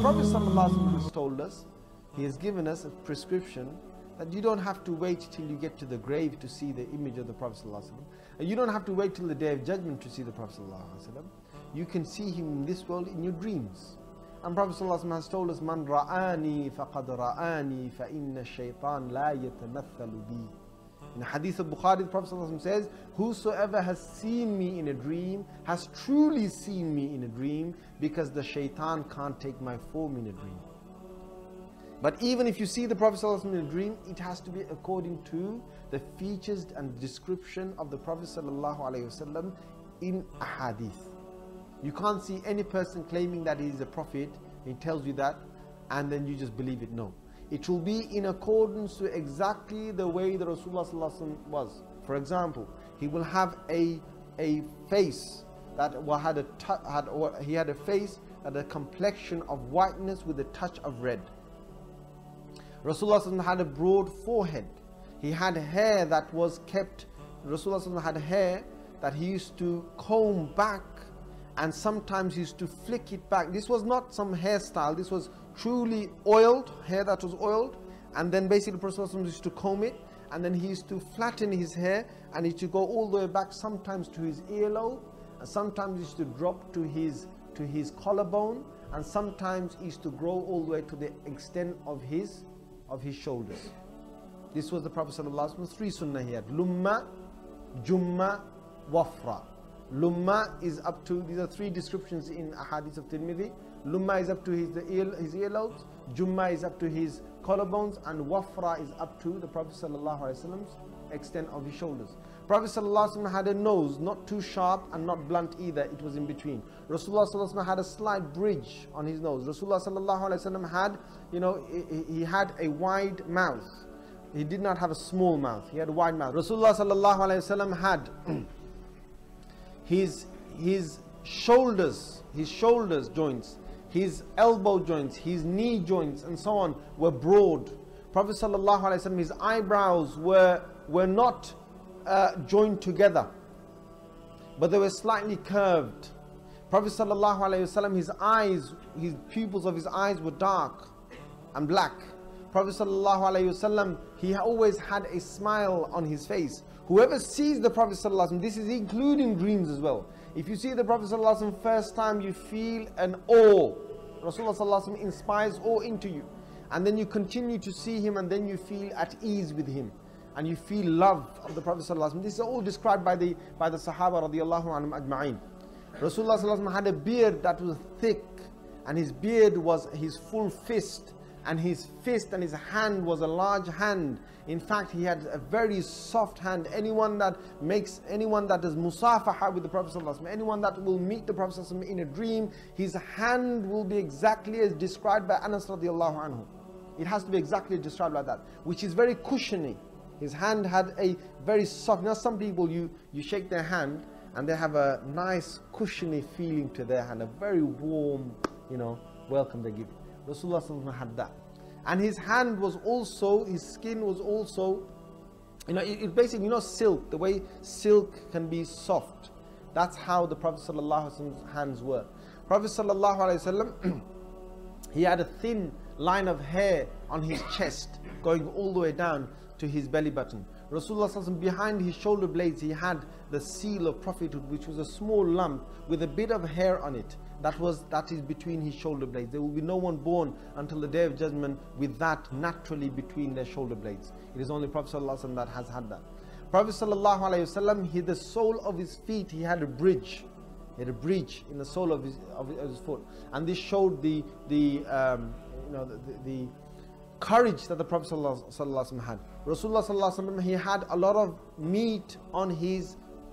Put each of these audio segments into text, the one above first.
Prophet ﷺ has told us, he has given us a prescription that you don't have to wait till you get to the grave to see the image of the Prophet ﷺ. And you don't have to wait till the day of judgment to see the Prophet ﷺ. You can see him in this world in your dreams. And Prophet ﷺ has told us, Man ra'ani faqad ra'ani fa inna shaytan la yatamathalu bi. In the hadith of Bukhari, the Prophet ﷺ says, whosoever has seen me in a dream has truly seen me in a dream, because the shaitan can't take my form in a dream. But even if you see the Prophet ﷺ in a dream, it has to be according to the features and description of the Prophet ﷺ in a hadith. You can't see any person claiming that he is a prophet, he tells you that, and then you just believe it. No. It will be in accordance to exactly the way the Rasulullah ﷺ was. For example, he will have a face that he had a face that had a complexion of whiteness with a touch of red. Rasulullah ﷺ had a broad forehead. He had hair that was kept. Rasulullah ﷺ had hair that he used to comb back, and sometimes he used to flick it back. This was not some hairstyle, this was truly oiled, hair that was oiled. And then basically Prophet ﷺ used to comb it, and then he used to flatten his hair, and he used to go all the way back, sometimes to his earlobe, and sometimes he used to drop to his collarbone, and sometimes he used to grow all the way to the extent of his shoulders. This was the Prophet ﷺ. Three sunnah he had: lumma, jumma, wafra. Lumma is up to, these are three descriptions in a hadith of Tirmidhi. Lumma is up to his earlobes, jumma is up to his collarbones, and wafra is up to the Prophet ﷺ's extent of his shoulders. Prophet ﷺ had a nose, not too sharp and not blunt either, it was in between. Rasulullah ﷺ had a slight bridge on his nose. Rasulullah ﷺ had, he had a wide mouth. He did not have a small mouth, he had a wide mouth. Rasulullah ﷺ had his shoulder joints, his elbow joints, his knee joints, and so on were broad. Prophet ﷺ, his eyebrows were not joined together, but they were slightly curved. Prophet ﷺ, his pupils of his eyes were dark and black. Prophet ﷺ, he always had a smile on his face. Whoever sees the Prophet ﷺ, this is including dreams as well. If you see the Prophet ﷺ first time, you feel an awe. Rasulullah ﷺ inspires awe into you. And then you continue to see him, and then you feel at ease with him. And you feel love of the Prophet ﷺ. This is all described by the Sahaba radiallahu anhum ajma'in. Rasulullah ﷺ had a beard that was thick, and his beard was his full fist, and his fist and his hand was a large hand. In fact, he had a very soft hand. Anyone that does musafaha with the Prophet ﷺ, anyone that will meet the Prophet ﷺ in a dream, his hand will be exactly as described by Anas radiallahu anhu. It has to be exactly described like that, which is very cushiony. His hand had a very soft. Now some people, you shake their hand and they have a nice cushiony feeling to their hand, a very warm, welcome they give. Rasulullah ﷺ had that. And his hand was also, his skin was also, it basically, silk, the way silk can be soft. That's how the Prophet ﷺ's hands were. Prophet ﷺ, he had a thin line of hair on his chest going all the way down to his belly button. Rasulullah ﷺ, behind his shoulder blades, he had the seal of prophethood, which was a small lump with a bit of hair on it. That is between his shoulder blades. There will be no one born until the day of judgment with that naturally between their shoulder blades. It is only Prophet ﷺ that has had that. Prophet ﷺ, the sole of his feet, he had a bridge. He had a breach in the sole of his foot, and this showed the courage that the Prophet ﷺ had. Rasulullah ﷺ, he had a lot of meat on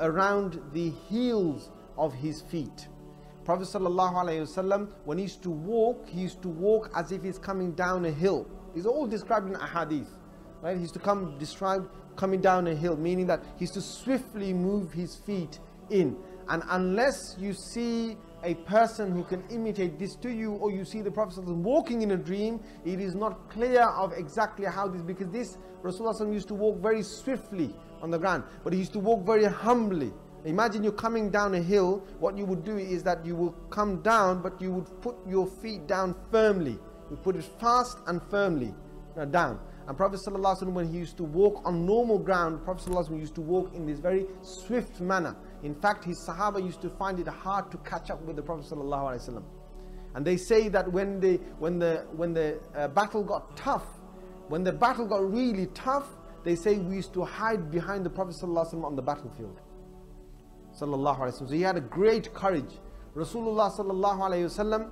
around the heels of his feet. Prophet ﷺ, when he used to walk as if he's coming down a hill. These are all described in a hadith, right? He used to described coming down a hill, meaning that he used to swiftly move his feet in. And unless you see a person who can imitate this to you, or you see the Prophet ﷺ walking in a dream, it is not clear of exactly how this, because this Rasulullah ﷺ used to walk very swiftly on the ground, but he used to walk very humbly. Imagine you're coming down a hill. What you would do is that you will come down, but you would put your feet down firmly. You put it fast and firmly down. And Prophet ﷺ, when he used to walk on normal ground, Prophet ﷺ used to walk in this very swift manner. In fact, his Sahaba used to find it hard to catch up with the Prophet ﷺ. And they say that when the battle got tough, when the battle got really tough, they say we used to hide behind the Prophet ﷺ on the battlefield. So he had a great courage. Rasulullah ﷺ,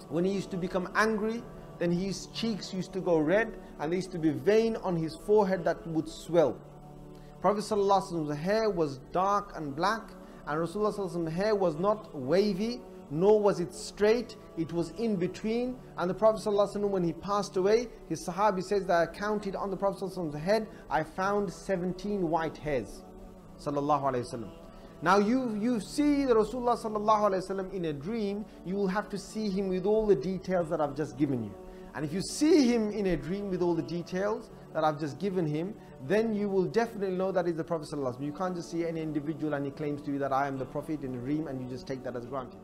when he used to become angry, then his cheeks used to go red, and there used to be vein on his forehead that would swell. Prophet ﷺ's hair was dark and black, and Rasulullah ﷺ's hair was not wavy, nor was it straight, it was in between. And the Prophet ﷺ, when he passed away, his Sahabi says that I counted on the Prophet ﷺ's head, I found 17 white hairs. Sallallahu Alaihi Wasallam. Now you see the Rasulullah Sallallahu Alaihi Wasallam in a dream, you will have to see him with all the details that I've just given you. And if you see him in a dream with all the details that I've just given him, then you will definitely know that is the Prophet Sallallahu Alaihi Wasallam. You can't just see any individual and he claims to you that I am the Prophet in a dream and you just take that as granted.